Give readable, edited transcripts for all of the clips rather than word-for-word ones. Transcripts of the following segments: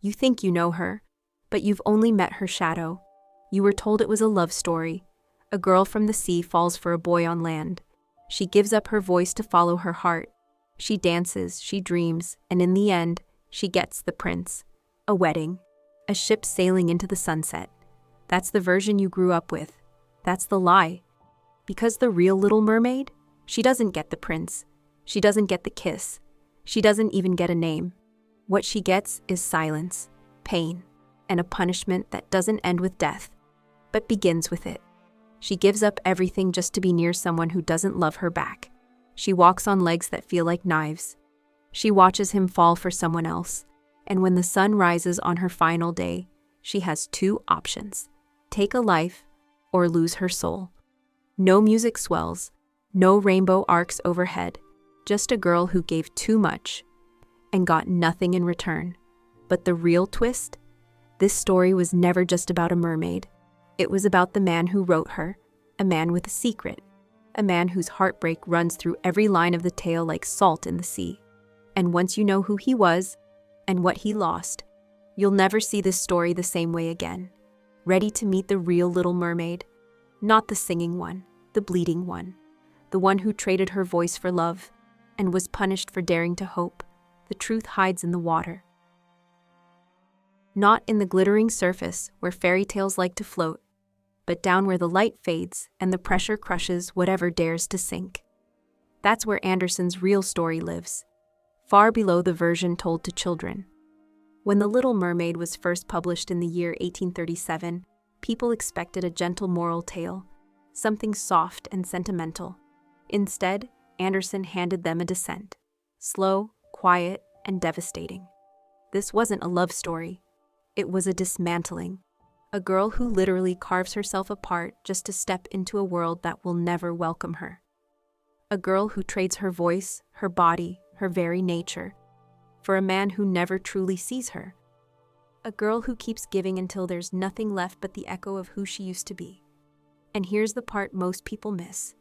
You think you know her, but you've only met her shadow. You were told it was a love story. A girl from the sea falls for a boy on land. She gives up her voice to follow her heart. She dances, she dreams, and in the end, she gets the prince. A wedding. A ship sailing into the sunset. That's the version you grew up with. That's the lie. Because the real Little Mermaid? She doesn't get the prince. She doesn't get the kiss. She doesn't even get a name. What she gets is silence, pain, and a punishment that doesn't end with death, but begins with it. She gives up everything just to be near someone who doesn't love her back. She walks on legs that feel like knives. She watches him fall for someone else, and when the sun rises on her final day, she has two options: take a life or lose her soul. No music swells, no rainbow arcs overhead, just a girl who gave too much and got nothing in return. But the real twist? This story was never just about a mermaid. It was about the man who wrote her, a man with a secret, a man whose heartbreak runs through every line of the tale like salt in the sea. And once you know who he was and what he lost, you'll never see this story the same way again. Ready to meet the real Little Mermaid? Not the singing one, the bleeding one, the one who traded her voice for love and was punished for daring to hope. The truth hides in the water. Not in the glittering surface where fairy tales like to float, but down where the light fades and the pressure crushes whatever dares to sink. That's where Andersen's real story lives, far below the version told to children. When The Little Mermaid was first published in the year 1837, people expected a gentle moral tale, something soft and sentimental. Instead, Andersen handed them a descent, slow, quiet, and devastating. This wasn't a love story. It was a dismantling. A girl who literally carves herself apart just to step into a world that will never welcome her. A girl who trades her voice, her body, her very nature, for a man who never truly sees her. A girl who keeps giving until there's nothing left but the echo of who she used to be. And here's the part most people miss,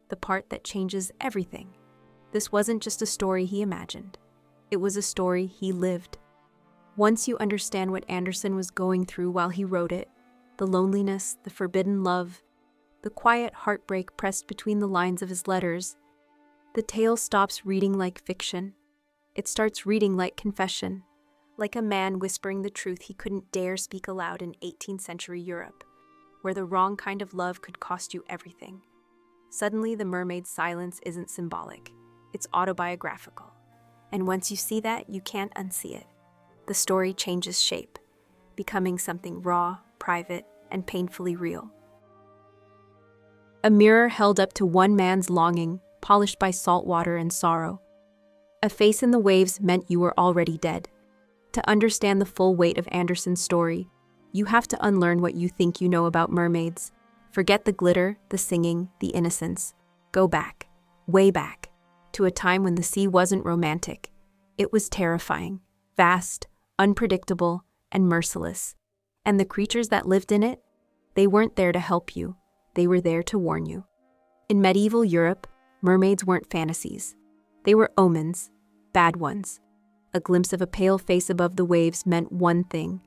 the part that changes everything. This wasn't just a story he imagined. It was a story he lived. Once you understand what Andersen was going through while he wrote it, the loneliness, the forbidden love, the quiet heartbreak pressed between the lines of his letters, the tale stops reading like fiction. It starts reading like confession, like a man whispering the truth he couldn't dare speak aloud in 18th century Europe, where the wrong kind of love could cost you everything. Suddenly, the mermaid's silence isn't symbolic. It's autobiographical. And once you see that, you can't unsee it. The story changes shape, becoming something raw, private, and painfully real. A mirror held up to one man's longing, polished by salt water and sorrow. A face in the waves meant you were already dead. To understand the full weight of Andersen's story, you have to unlearn what you think you know about mermaids. Forget the glitter, the singing, the innocence. Go back, way back, to a time when the sea wasn't romantic. It was terrifying, vast, unpredictable, and merciless. And the creatures that lived in it, they weren't there to help you. They were there to warn you. In medieval Europe, mermaids weren't fantasies. They were omens, bad ones. A glimpse of a pale face above the waves meant one thing.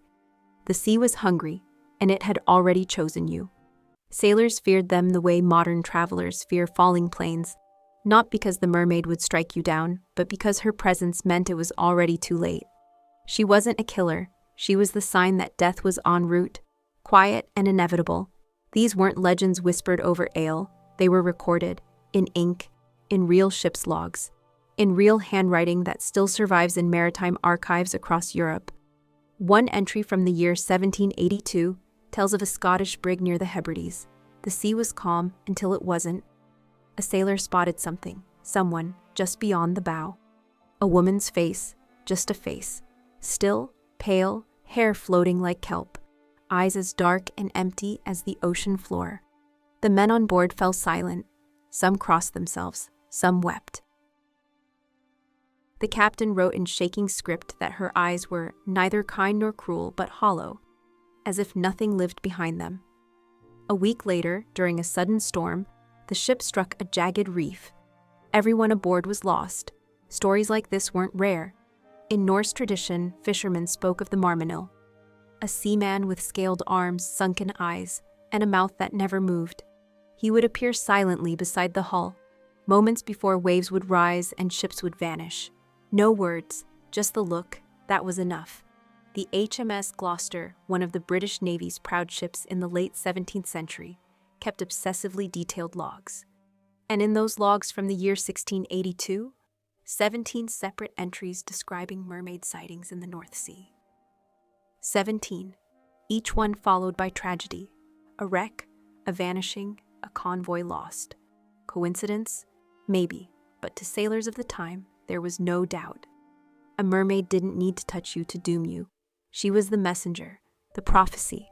The sea was hungry, and it had already chosen you. Sailors feared them the way modern travelers fear falling planes, not because the mermaid would strike you down, but because her presence meant it was already too late. She wasn't a killer. She was the sign that death was en route, quiet and inevitable. These weren't legends whispered over ale. They were recorded, in ink, in real ship's logs, in real handwriting that still survives in maritime archives across Europe. One entry from the year 1782 tells of a Scottish brig near the Hebrides. The sea was calm until it wasn't. A sailor spotted something, someone, just beyond the bow. A woman's face, just a face. Still, pale, hair floating like kelp, eyes as dark and empty as the ocean floor. The men on board fell silent. Some crossed themselves, some wept. The captain wrote in shaking script that her eyes were neither kind nor cruel but hollow, as if nothing lived behind them. A week later, during a sudden storm, the ship struck a jagged reef. Everyone aboard was lost. Stories like this weren't rare. In Norse tradition, fishermen spoke of the marmenil, a seaman with scaled arms, sunken eyes, and a mouth that never moved. He would appear silently beside the hull, moments before waves would rise and ships would vanish. No words, just the look, that was enough. The HMS Gloucester, one of the British Navy's proud ships in the late 17th century, kept obsessively detailed logs. And in those logs from the year 1682, 17 separate entries describing mermaid sightings in the North Sea. 17, each one followed by tragedy, a wreck, a vanishing, a convoy lost. Coincidence? Maybe, but to sailors of the time, there was no doubt. A mermaid didn't need to touch you to doom you. She was the messenger, the prophecy,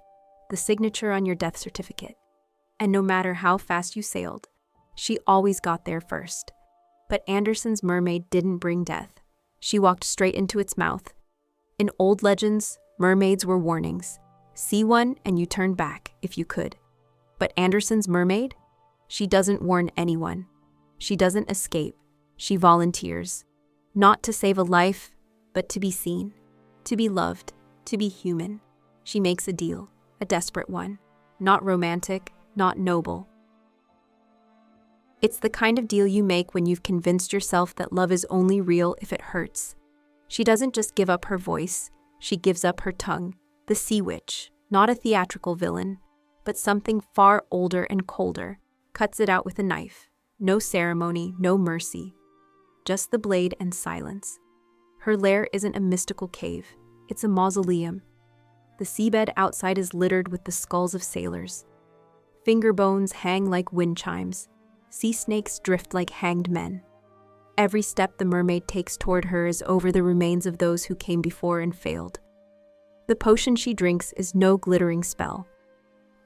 the signature on your death certificate. And no matter how fast you sailed, she always got there first. But Andersen's mermaid didn't bring death. She walked straight into its mouth. In old legends, mermaids were warnings. See one and you turn back, if you could. But Andersen's mermaid? She doesn't warn anyone. She doesn't escape. She volunteers. Not to save a life, but to be seen, to be loved, to be human. She makes a deal, a desperate one. Not romantic, not noble. It's the kind of deal you make when you've convinced yourself that love is only real if it hurts. She doesn't just give up her voice, she gives up her tongue. The sea witch, not a theatrical villain, but something far older and colder, cuts it out with a knife. No ceremony, no mercy. Just the blade and silence. Her lair isn't a mystical cave, it's a mausoleum. The seabed outside is littered with the skulls of sailors. Finger bones hang like wind chimes. Sea snakes drift like hanged men. Every step the mermaid takes toward her is over the remains of those who came before and failed. The potion she drinks is no glittering spell.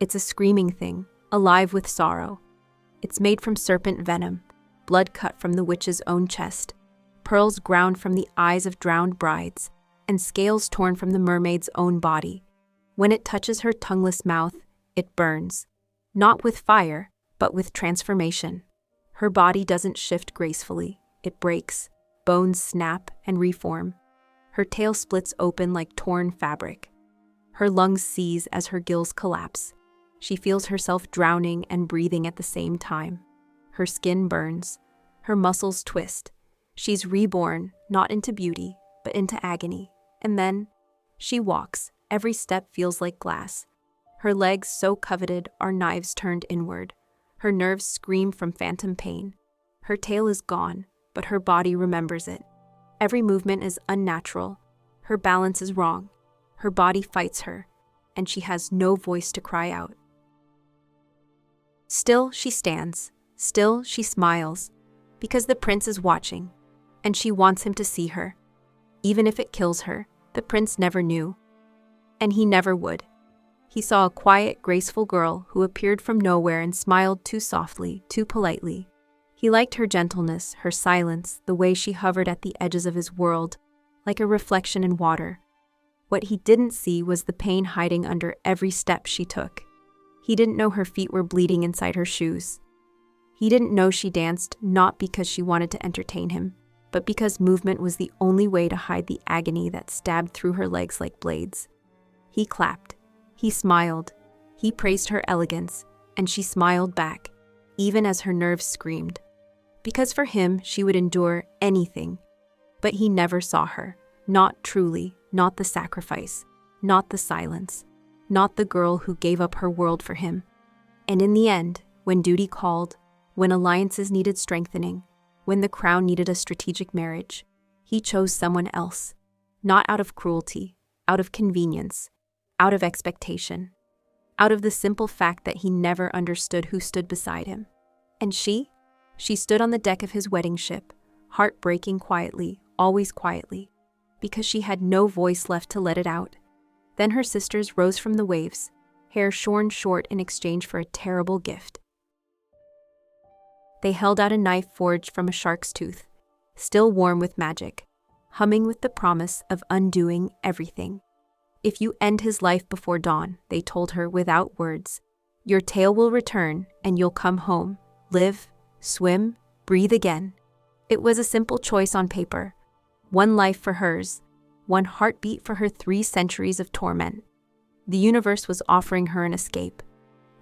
It's a screaming thing, alive with sorrow. It's made from serpent venom, blood cut from the witch's own chest, pearls ground from the eyes of drowned brides, and scales torn from the mermaid's own body. When it touches her tongueless mouth, it burns. Not with fire, but with transformation. Her body doesn't shift gracefully, it breaks. Bones snap and reform. Her tail splits open like torn fabric. Her lungs seize as her gills collapse. She feels herself drowning and breathing at the same time. Her skin burns. Her muscles twist. She's reborn, not into beauty, but into agony. And then, she walks. Every step feels like glass. Her legs, so coveted, are knives turned inward. Her nerves scream from phantom pain. Her tail is gone, but her body remembers it. Every movement is unnatural. Her balance is wrong. Her body fights her, and she has no voice to cry out. Still, she stands. Still, she smiles, because the prince is watching, and she wants him to see her. Even if it kills her, the prince never knew. And he never would. He saw a quiet, graceful girl who appeared from nowhere and smiled too softly, too politely. He liked her gentleness, her silence, the way she hovered at the edges of his world, like a reflection in water. What he didn't see was the pain hiding under every step she took. He didn't know her feet were bleeding inside her shoes. He didn't know she danced not because she wanted to entertain him, but because movement was the only way to hide the agony that stabbed through her legs like blades. He clapped. He smiled. He praised her elegance, and she smiled back, even as her nerves screamed. Because for him, she would endure anything. But he never saw her. Not truly, not the sacrifice, not the silence, not the girl who gave up her world for him. And in the end, when duty called, when alliances needed strengthening, when the crown needed a strategic marriage, he chose someone else. Not out of cruelty, out of convenience, out of expectation, out of the simple fact that he never understood who stood beside him. And she stood on the deck of his wedding ship, heart breaking quietly, always quietly, because she had no voice left to let it out. Then her sisters rose from the waves, hair shorn short in exchange for a terrible gift. They held out a knife forged from a shark's tooth, still warm with magic, humming with the promise of undoing everything. If you end his life before dawn, they told her without words, your tail will return and you'll come home, live, swim, breathe again. It was a simple choice on paper, One life for hers, one heartbeat for her 3 centuries of torment. The universe was offering her an escape,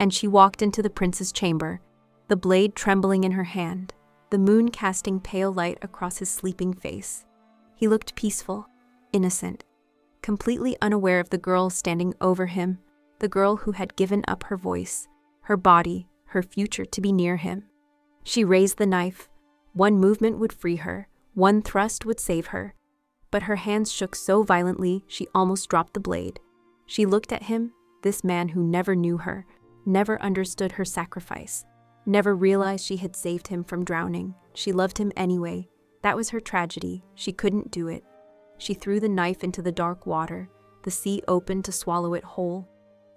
and she walked into the prince's chamber, the blade trembling in her hand, the moon casting pale light across his sleeping face. He looked peaceful, innocent, completely unaware of the girl standing over him, the girl who had given up her voice, her body, her future to be near him. She raised the knife. One movement would free her, one thrust would save her. But her hands shook so violently she almost dropped the blade. She looked at him, this man who never knew her, never understood her sacrifice, never realized she had saved him from drowning. She loved him anyway. That was her tragedy. She couldn't do it. She threw the knife into the dark water. The sea opened to swallow it whole.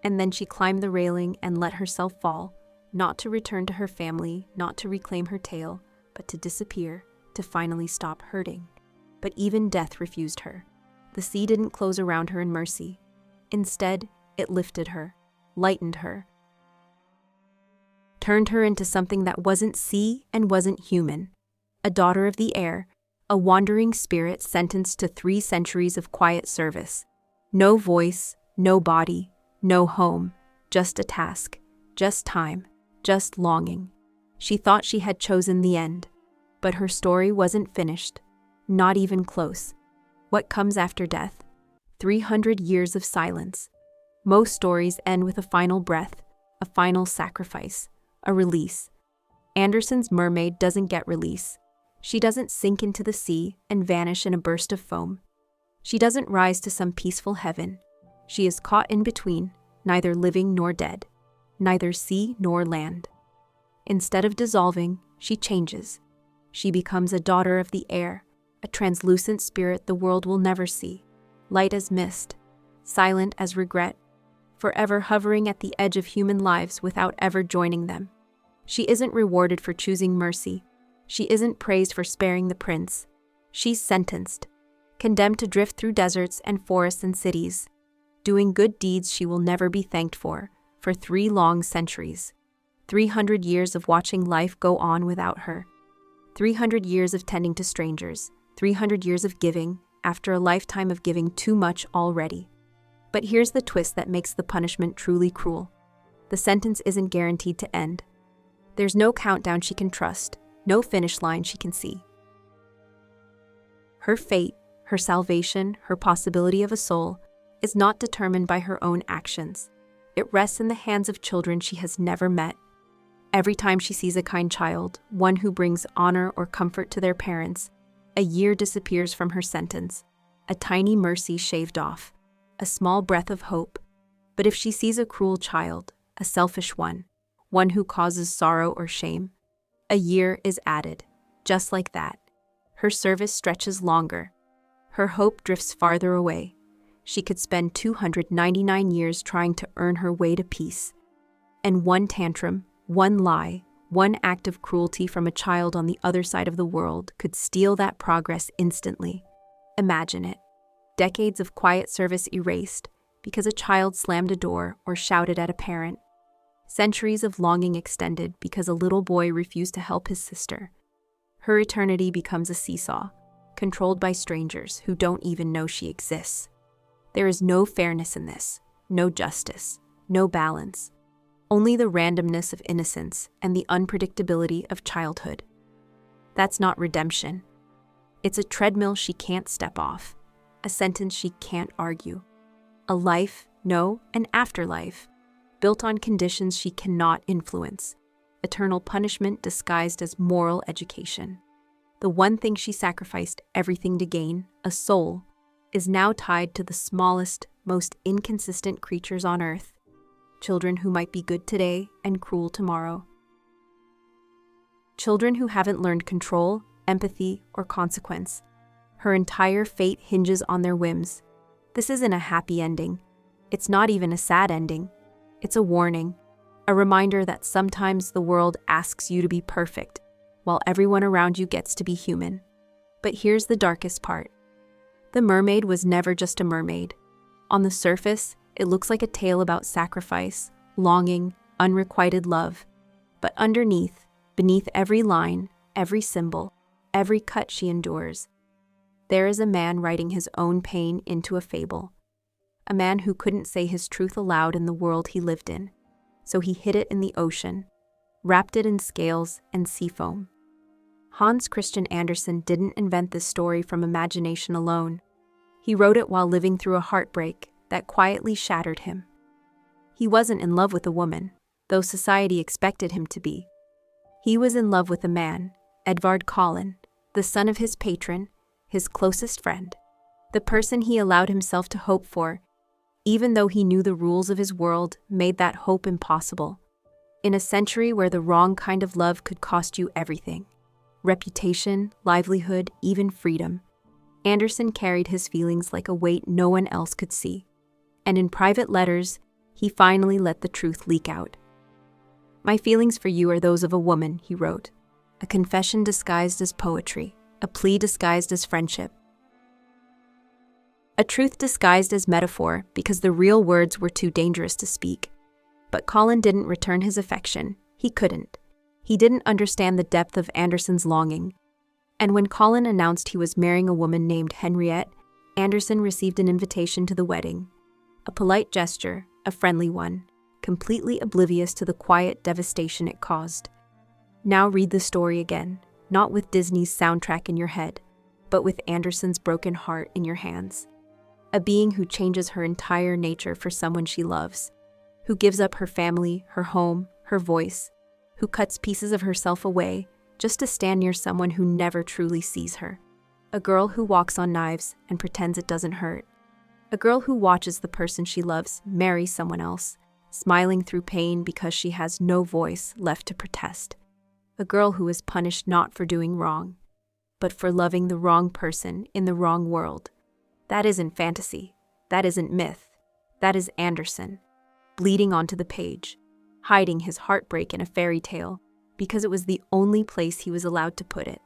And then she climbed the railing and let herself fall, not to return to her family, not to reclaim her tail, but to disappear, to finally stop hurting. But even death refused her. The sea didn't close around her in mercy. Instead, it lifted her, lightened her, turned her into something that wasn't sea and wasn't human. A daughter of the air, a wandering spirit sentenced to 3 centuries of quiet service. No voice, no body, no home, just a task, just time, just longing. She thought she had chosen the end, but her story wasn't finished, not even close. What comes after death? 300 years of silence. Most stories end with a final breath, a final sacrifice, a release. Andersen's mermaid doesn't get release. She doesn't sink into the sea and vanish in a burst of foam. She doesn't rise to some peaceful heaven. She is caught in between, neither living nor dead, neither sea nor land. Instead of dissolving, she changes. She becomes a daughter of the air, a translucent spirit the world will never see, light as mist, silent as regret, forever hovering at the edge of human lives without ever joining them. She isn't rewarded for choosing mercy. She isn't praised for sparing the prince. She's sentenced, condemned to drift through deserts and forests and cities, doing good deeds she will never be thanked for 3 long centuries. 300 years of watching life go on without her. 300 years of tending to strangers. 300 years of giving, after a lifetime of giving too much already. But here's the twist that makes the punishment truly cruel. The sentence isn't guaranteed to end. There's no countdown she can trust, no finish line she can see. Her fate, her salvation, her possibility of a soul, is not determined by her own actions. It rests in the hands of children she has never met. Every time she sees a kind child, one who brings honor or comfort to their parents, a year disappears from her sentence, a tiny mercy shaved off, a small breath of hope. But if she sees a cruel child, a selfish one who causes sorrow or shame, a year is added, just like that. Her service stretches longer. Her hope drifts farther away. She could spend 299 years trying to earn her way to peace. And one tantrum, one lie, one act of cruelty from a child on the other side of the world could steal that progress instantly. Imagine it. Decades of quiet service erased because a child slammed a door or shouted at a parent. Centuries of longing extended because a little boy refused to help his sister. Her eternity becomes a seesaw, controlled by strangers who don't even know she exists. There is no fairness in this, no justice, no balance. Only the randomness of innocence and the unpredictability of childhood. That's not redemption. It's a treadmill she can't step off, a sentence she can't argue. A life, no, an afterlife, built on conditions she cannot influence. Eternal punishment disguised as moral education. The one thing she sacrificed everything to gain, a soul, is now tied to the smallest, most inconsistent creatures on earth. Children who might be good today and cruel tomorrow. Children who haven't learned control, empathy, or consequence. Her entire fate hinges on their whims. This isn't a happy ending. It's not even a sad ending. It's a warning, a reminder that sometimes the world asks you to be perfect, while everyone around you gets to be human. But here's the darkest part. The mermaid was never just a mermaid. On the surface, it looks like a tale about sacrifice, longing, unrequited love. But underneath, beneath every line, every symbol, every cut she endures, There is a man writing his own pain into a fable. A man who couldn't say his truth aloud in the world he lived in, so he hid it in the ocean, wrapped it in scales and sea foam. Hans Christian Andersen didn't invent this story from imagination alone. He wrote it while living through a heartbreak that quietly shattered him. He wasn't in love with a woman, though society expected him to be. He was in love with a man, Edvard Collin, the son of his patron, his closest friend, the person he allowed himself to hope for, even though he knew the rules of his world made that hope impossible. In a century where the wrong kind of love could cost you everything, reputation, livelihood, even freedom, Andersen carried his feelings like a weight no one else could see. And in private letters, he finally let the truth leak out. "My feelings for you are those of a woman," he wrote. "A confession disguised as poetry, a plea disguised as friendship. A truth disguised as metaphor because the real words were too dangerous to speak." But Collin didn't return his affection. He couldn't. He didn't understand the depth of Andersen's longing. And when Collin announced he was marrying a woman named Henriette, Andersen received an invitation to the wedding. A polite gesture, a friendly one, completely oblivious to the quiet devastation it caused. Now read the story again, not with Disney's soundtrack in your head, but with Andersen's broken heart in your hands. A being who changes her entire nature for someone she loves, who gives up her family, her home, her voice, who cuts pieces of herself away just to stand near someone who never truly sees her. A girl who walks on knives and pretends it doesn't hurt. A girl who watches the person she loves marry someone else, smiling through pain because she has no voice left to protest. A girl who is punished not for doing wrong, but for loving the wrong person in the wrong world. That isn't fantasy. That isn't myth. That is Andersen, bleeding onto the page, hiding his heartbreak in a fairy tale because it was the only place he was allowed to put it.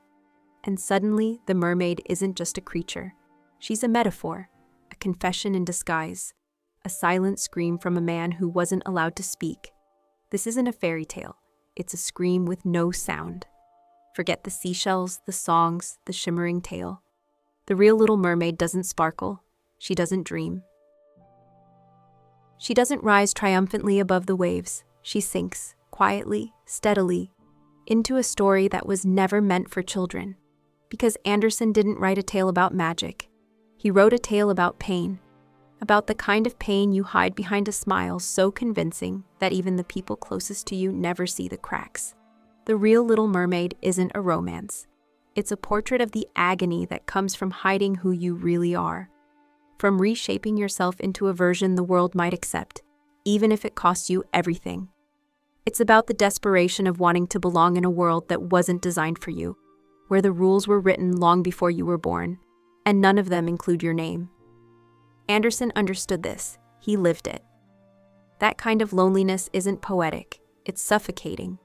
And suddenly, the mermaid isn't just a creature. She's a metaphor, a confession in disguise, a silent scream from a man who wasn't allowed to speak. This isn't a fairy tale. It's a scream with no sound. Forget the seashells, the songs, the shimmering tale. The real Little Mermaid doesn't sparkle. She doesn't dream. She doesn't rise triumphantly above the waves. She sinks, quietly, steadily, into a story that was never meant for children. Because Andersen didn't write a tale about magic. He wrote a tale about pain. About the kind of pain you hide behind a smile so convincing that even the people closest to you never see the cracks. The real Little Mermaid isn't a romance. It's a portrait of the agony that comes from hiding who you really are. From reshaping yourself into a version the world might accept, even if it costs you everything. It's about the desperation of wanting to belong in a world that wasn't designed for you, where the rules were written long before you were born, and none of them include your name. Andersen understood this. He lived it. That kind of loneliness isn't poetic. It's suffocating.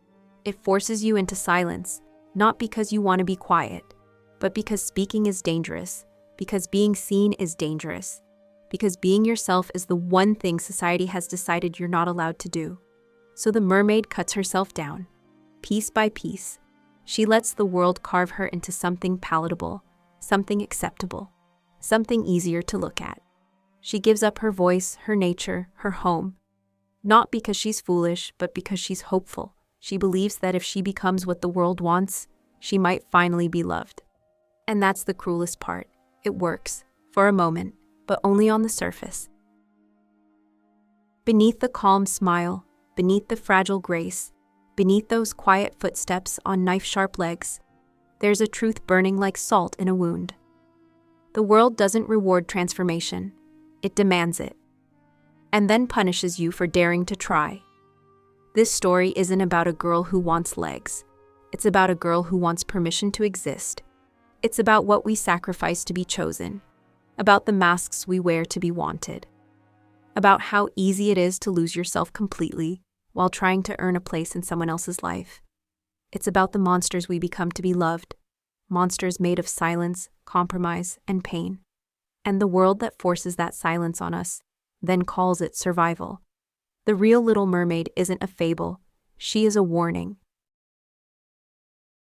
It forces you into silence, not because you want to be quiet, but because speaking is dangerous, because being seen is dangerous, because being yourself is the one thing society has decided you're not allowed to do. So the mermaid cuts herself down, piece by piece. She lets the world carve her into something palatable, something acceptable, something easier to look at. She gives up her voice, her nature, her home, not because she's foolish, but because she's hopeful. She believes that if she becomes what the world wants, she might finally be loved. And that's the cruelest part. It works, for a moment, but only on the surface. Beneath the calm smile, beneath the fragile grace, beneath those quiet footsteps on knife-sharp legs, there's a truth burning like salt in a wound. The world doesn't reward transformation. It demands it, and then punishes you for daring to try. This story isn't about a girl who wants legs. It's about a girl who wants permission to exist. It's about what we sacrifice to be chosen, about the masks we wear to be wanted, about how easy it is to lose yourself completely while trying to earn a place in someone else's life. It's about the monsters we become to be loved, monsters made of silence, compromise, and pain. And the world that forces that silence on us then calls it survival. The real Little Mermaid isn't a fable. She is a warning.